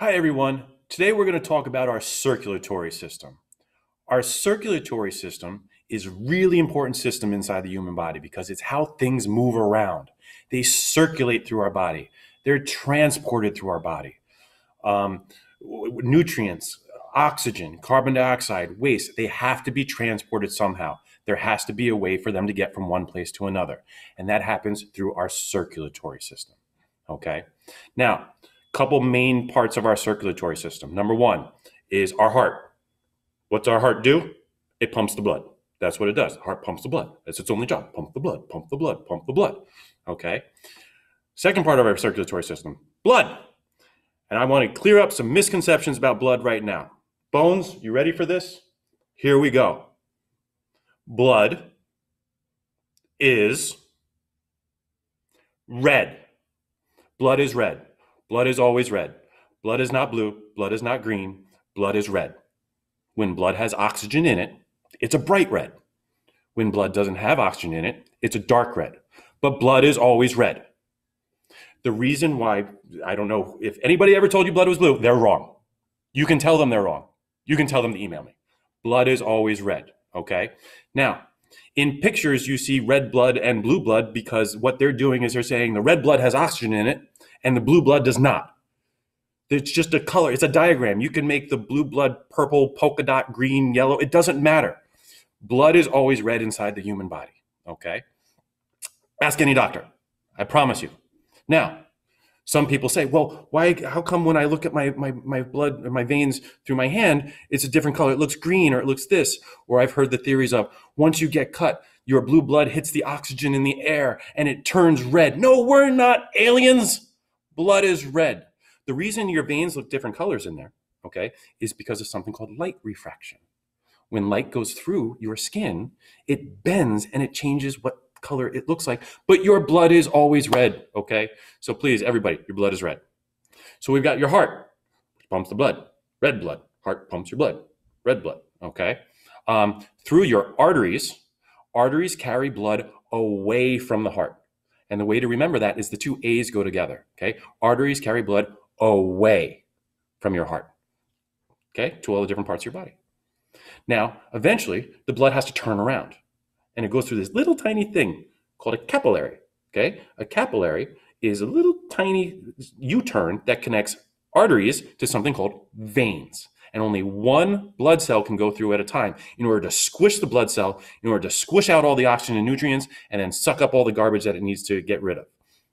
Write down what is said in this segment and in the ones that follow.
Hi everyone. Today we're going to talk about our circulatory system. Our circulatory system is a really important system inside the human body because it's how things move around. They circulate through our body. They're transported through our body. Nutrients, oxygen, carbon dioxide, waste, they have to be transported somehow. There has to be a way for them to get from one place to another. And that happens through our circulatory system. Okay? Now, couple main parts of our circulatory system. Number one is our heart. What's our heart do? It pumps the blood. That's what it does. The heart pumps the blood. That's its only job. Pump the blood, pump the blood, pump the blood. Okay. Second part of our circulatory system, blood. And I want to clear up some misconceptions about blood right now. Bones, you ready for this? Here we go. Blood is red. Blood is red. Blood is always red. Blood is not blue. Blood is not green. Blood is red. When blood has oxygen in it, it's a bright red. When blood doesn't have oxygen in it, it's a dark red. But blood is always red. The reason why, I don't know if anybody ever told you blood was blue, they're wrong. You can tell them they're wrong. You can tell them to email me. Blood is always red, okay? Now, in pictures, you see red blood and blue blood because what they're doing is they're saying the red blood has oxygen in it and the blue blood does not. It's just a color. It's a diagram. You can make the blue blood purple, polka dot, green, yellow. It doesn't matter. Blood is always red inside the human body, okay? Ask any doctor. I promise you. Now, some people say, well, how come when I look at my blood or my veins through my hand, it's a different color. It looks green or it looks this. Or I've heard the theories of once you get cut, your blue blood hits the oxygen in the air and it turns red. No, we're not aliens. Blood is red. The reason your veins look different colors in there, okay, is because of something called light refraction. When light goes through your skin, it bends and it changes what color it looks like, but your blood is always red, okay? So please, everybody, your blood is red. So we've got your heart, which pumps the blood, red blood. Heart pumps your blood, red blood, okay? Through your arteries carry blood away from the heart. And the way to remember that is the two A's go together, okay? Arteries carry blood away from your heart, okay, to all the different parts of your body. Now, eventually, the blood has to turn around, and it goes through this little tiny thing called a capillary, okay? A capillary is a little tiny U-turn that connects arteries to something called veins. And only one blood cell can go through at a time in order to squish the blood cell, in order to squish out all the oxygen and nutrients, and then suck up all the garbage that it needs to get rid of,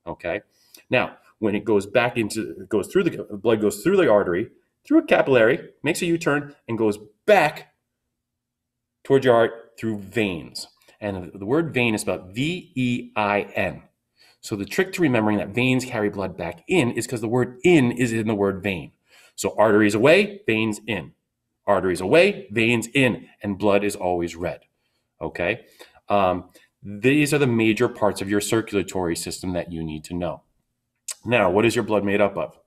okay? Now, when it goes back into, the blood goes through the artery, through a capillary, makes a U-turn, and goes back towards your heart through veins. And the word vein is spelled V-E-I-N. So the trick to remembering that veins carry blood back in is because the word in is in the word vein. So arteries away, veins in. Arteries away, veins in, and blood is always red, okay? These are the major parts of your circulatory system that you need to know. Now, what is your blood made up of?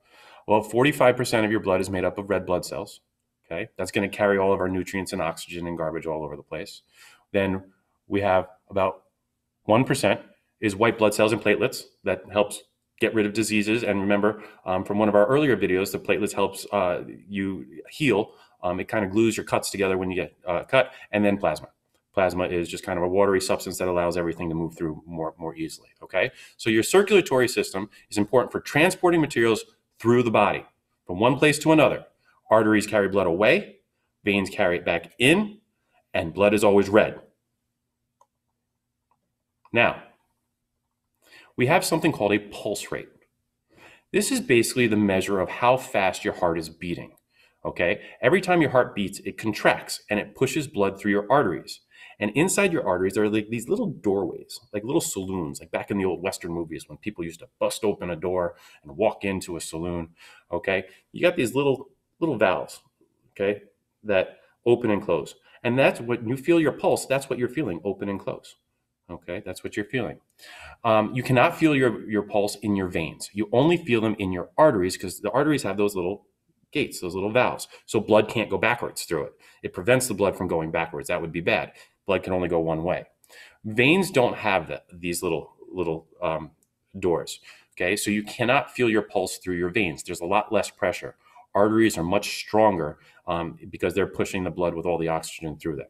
Well, 45% of your blood is made up of red blood cells, okay? That's going to carry all of our nutrients and oxygen and garbage all over the place. Then we have about 1% is white blood cells and platelets that helps get rid of diseases. And remember, from one of our earlier videos, the platelets helps you heal. It kind of glues your cuts together when you get cut. And then plasma. Plasma is just kind of a watery substance that allows everything to move through more easily, okay? So your circulatory system is important for transporting materials through the body from one place to another. Arteries carry blood away, veins carry it back in, and blood is always red. Now, we have something called a pulse rate. This is basically the measure of how fast your heart is beating, okay? Every time your heart beats, it contracts and it pushes blood through your arteries. And inside your arteries, there are like these little doorways, like little saloons, like back in the old Western movies when people used to bust open a door and walk into a saloon, okay? You got these little valves, okay, that open and close. And that's when you feel your pulse, that's what you're feeling, open and close. Okay, that's what you're feeling. You cannot feel your pulse in your veins. You only feel them in your arteries because the arteries have those little gates, those little valves. So blood can't go backwards through it. It prevents the blood from going backwards. That would be bad. Blood can only go one way. Veins don't have these little doors. Okay, so you cannot feel your pulse through your veins. There's a lot less pressure. Arteries are much stronger because they're pushing the blood with all the oxygen through them.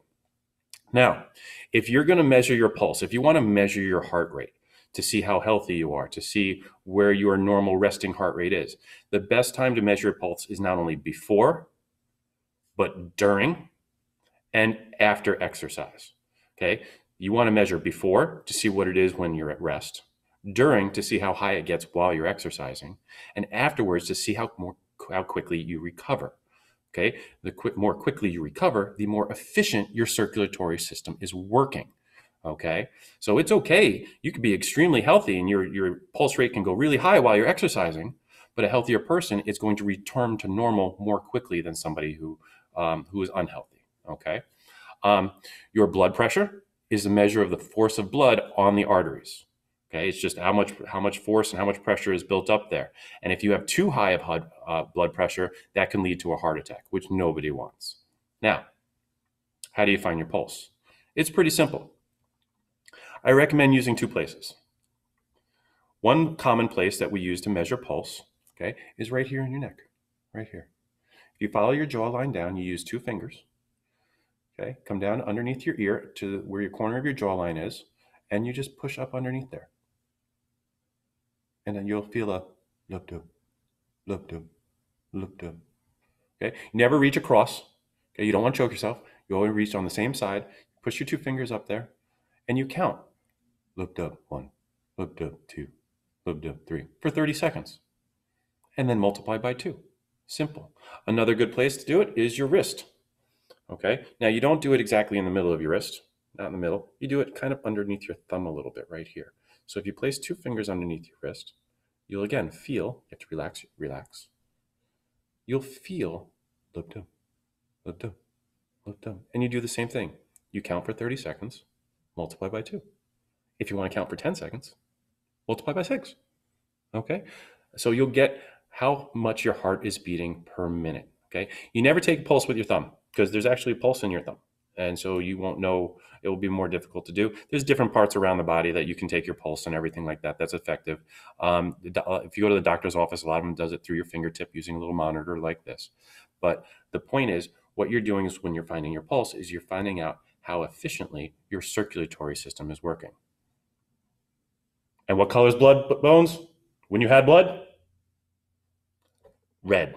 Now, if you're going to measure your pulse, if you want to measure your heart rate to see how healthy you are, to see where your normal resting heart rate is, the best time to measure your pulse is not only before, but during and after exercise. Okay? You want to measure before to see what it is when you're at rest, during to see how high it gets while you're exercising, and afterwards to see how quickly you recover. Okay, more quickly you recover, the more efficient your circulatory system is working. Okay, so it's okay. You could be extremely healthy and your pulse rate can go really high while you're exercising, but a healthier person is going to return to normal more quickly than somebody who is unhealthy. Okay, your blood pressure is a measure of the force of blood on the arteries. Okay, it's just how much force and how much pressure is built up there. And if you have too high of blood pressure, that can lead to a heart attack, which nobody wants. Now, how do you find your pulse? It's pretty simple. I recommend using two places. One common place that we use to measure pulse, okay, is right here in your neck, right here. If you follow your jawline down, you use two fingers. Okay, come down underneath your ear to where your corner of your jawline is, and you just push up underneath there. And then you'll feel a look dub, look dub, look dub. Okay, you never reach across. Okay, you don't want to choke yourself. You only reach on the same side. Push your two fingers up there, and you count. Look dub 1, look dub 2, look dub 3 for 30 seconds, and then multiply by 2. Simple. Another good place to do it is your wrist. Okay, now you don't do it exactly in the middle of your wrist, not in the middle. You do it kind of underneath your thumb a little bit right here. So if you place two fingers underneath your wrist, you'll again feel, you have to relax. You'll feel look dub, look dub, look dub. And you do the same thing. You count for 30 seconds, multiply by 2. If you want to count for 10 seconds, multiply by 6. Okay, so you'll get how much your heart is beating per minute. Okay, you never take a pulse with your thumb because there's actually a pulse in your thumb. And so you won't know, it will be more difficult to do. There's different parts around the body that you can take your pulse and everything like that. That's effective. If you go to the doctor's office, a lot of them does it through your fingertip using a little monitor like this. But the point is, what you're doing is when you're finding your pulse is you're finding out how efficiently your circulatory system is working. And what color is blood, Bones? When you had blood? Red.